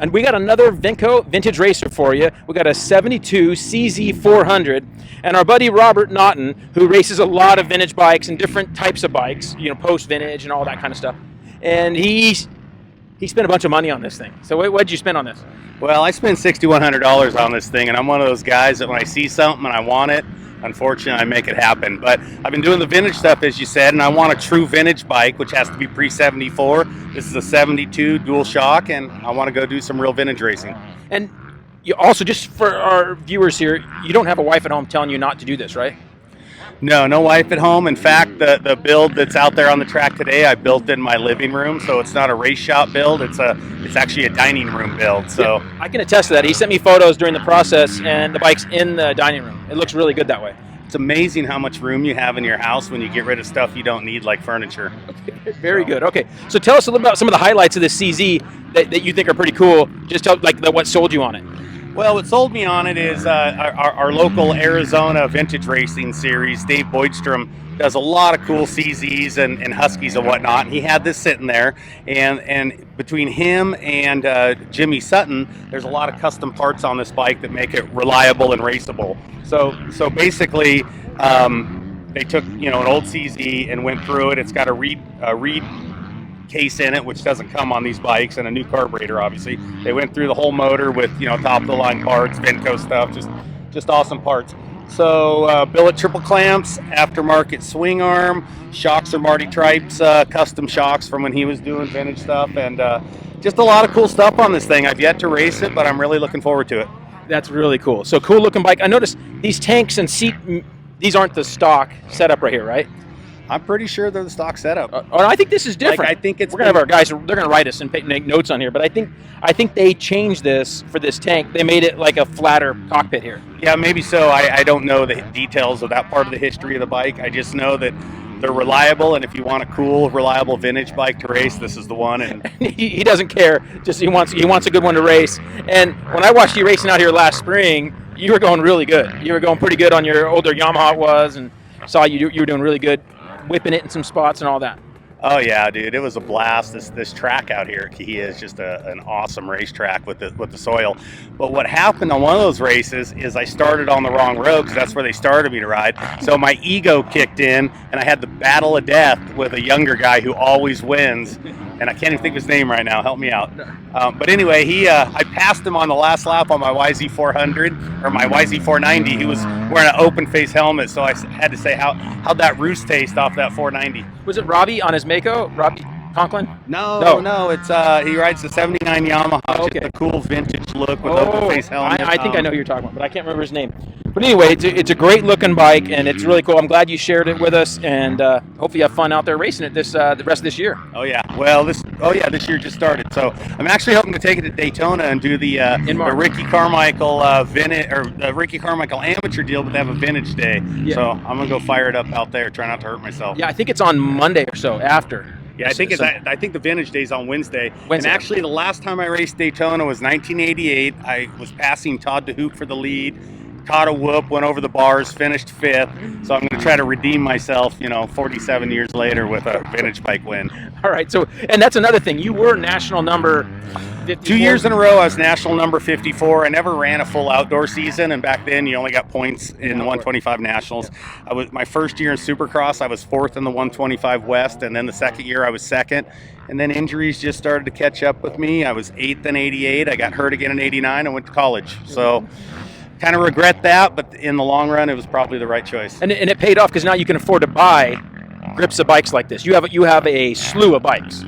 And we got another Vintco vintage racer for you. We got a 72 CZ400, and our buddy Robert Naughton, who races a lot of vintage bikes and different types of bikes, post-vintage and all that kind of stuff. And he spent a bunch of money on this thing. So what did you spend on this? Well, I spent $6,100 on this thing, and I'm one of those guys that when I see something and I want it, unfortunately, I make it happen. But I've been doing the vintage stuff, as you said, and I want a true vintage bike, which has to be pre-74. This is a 72 dual shock, and I want to go do some real vintage racing. And you also, just for our viewers here, you don't have a wife at home telling you not to do this, right? No wife at home. In fact, the build that's out there on the track today, I built in my living room, so it's not a race shop build. It's actually a dining room build. So yeah, I can attest to that. He sent me photos during the process, and the bike's in the dining room. It looks really good that way. It's amazing how much room you have in your house when you get rid of stuff you don't need, like furniture. Very good. Okay, so tell us a little about some of the highlights of this CZ that you think are pretty cool. Just tell what sold you on it. Well, what sold me on it is our local Arizona vintage racing series. Dave Boydstrom does a lot of cool CZs and Huskies and whatnot. And he had this sitting there, and between him and Jimmy Sutton, there's a lot of custom parts on this bike that make it reliable and raceable. So basically, they took an old CZ and went through it. It's got a reed case in it, which doesn't come on these bikes, and a new carburetor. Obviously, they went through the whole motor with top of the line parts, Vintco stuff, just awesome parts. So billet triple clamps, aftermarket swing arm, shocks are Marty Tripe's custom shocks from when he was doing vintage stuff, and just a lot of cool stuff on this thing. I've yet to race it, but I'm really looking forward to it. That's really cool. So cool looking bike. I noticed these tanks and seat, these aren't the stock setup right here, right? I'm pretty sure they're the stock setup. I think this is different. I think it's. We're gonna have our guys. They're gonna write us and make notes on here. But I think they changed this for this tank. They made it like a flatter cockpit here. Yeah, maybe so. I don't know the details of that part of the history of the bike. I just know that they're reliable, and if you want a cool, reliable vintage bike to race, this is the one. And he doesn't care. Just he wants a good one to race. And when I watched you racing out here last spring, you were going really good. You were going pretty good on your older Yamaha it was, and saw you were doing really good, whipping it in some spots and all that. Oh yeah, dude, it was a blast. This track out here at Cahuilla is just an awesome racetrack with the soil. But what happened on one of those races is I started on the wrong road, because that's where they started me to ride. So my ego kicked in, and I had the battle of death with a younger guy who always wins. And I can't even think of his name right now. Help me out. But anyway, I passed him on the last lap on my YZ400 or my YZ490. He was wearing an open face helmet, so I had to say how'd that roost taste off that 490. Was it Robbie on his Mako? Robbie Conklin? No. It's he rides the '79 Yamaha. Okay. Just a cool vintage look with open face helmet. I think I know who you're talking about, but I can't remember his name. But anyway, it's a great looking bike, and it's really cool. I'm glad you shared it with us, and hopefully you have fun out there racing it the rest of this year. Oh yeah. Well, this year just started. So I'm actually hoping to take it to Daytona and do the Ricky Carmichael the Ricky Carmichael amateur deal, but they have a vintage day. Yeah. So I'm gonna go fire it up out there. Try not to hurt myself. Yeah, I think it's on Monday or so after. Yeah, I think the vintage day's on Wednesday. And actually, the last time I raced Daytona was 1988. I was passing Todd DeHoop for the lead. Caught a whoop, went over the bars, finished 5th. So I'm going to try to redeem myself, 47 years later with a vintage bike win. All right. So, and that's another thing. You were national number 54. 2 years in a row, I was national number 54. I never ran a full outdoor season, and back then you only got points in the 125 nationals. My first year in Supercross, I was 4th in the 125 West, and then the second year I was 2nd. And then injuries just started to catch up with me. I was 8th in 88. I got hurt again in 89. I went to college. So kind of regret that, but in the long run, it was probably the right choice. And it paid off, because now you can afford to buy grips of bikes like this. You have a slew of bikes.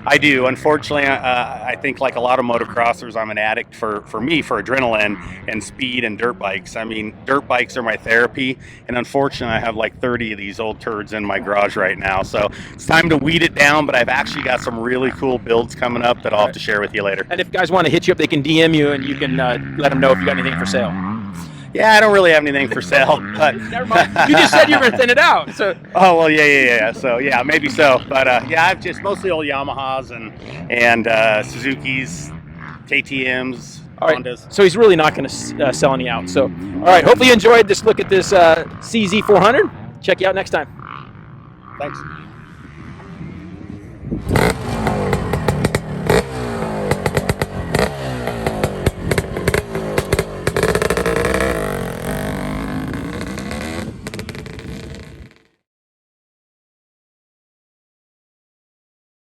I do. Unfortunately, I think like a lot of motocrossers, I'm an addict for adrenaline and speed and dirt bikes. I mean, dirt bikes are my therapy, and unfortunately, I have like 30 of these old turds in my garage right now. So it's time to weed it down, but I've actually got some really cool builds coming up that I'll have to share with you later. And if guys want to hit you up, they can DM you, and you can let them know if you got anything for sale. Yeah, I don't really have anything for sale, but never mind. You just said you were going to thin it out. So. Oh well, yeah. So yeah, maybe so. But I've just mostly old Yamahas and Suzuki's, KTM's, Hondas. So he's really not going to sell any out. So all right, hopefully you enjoyed this look at this CZ400. Check you out next time. Thanks.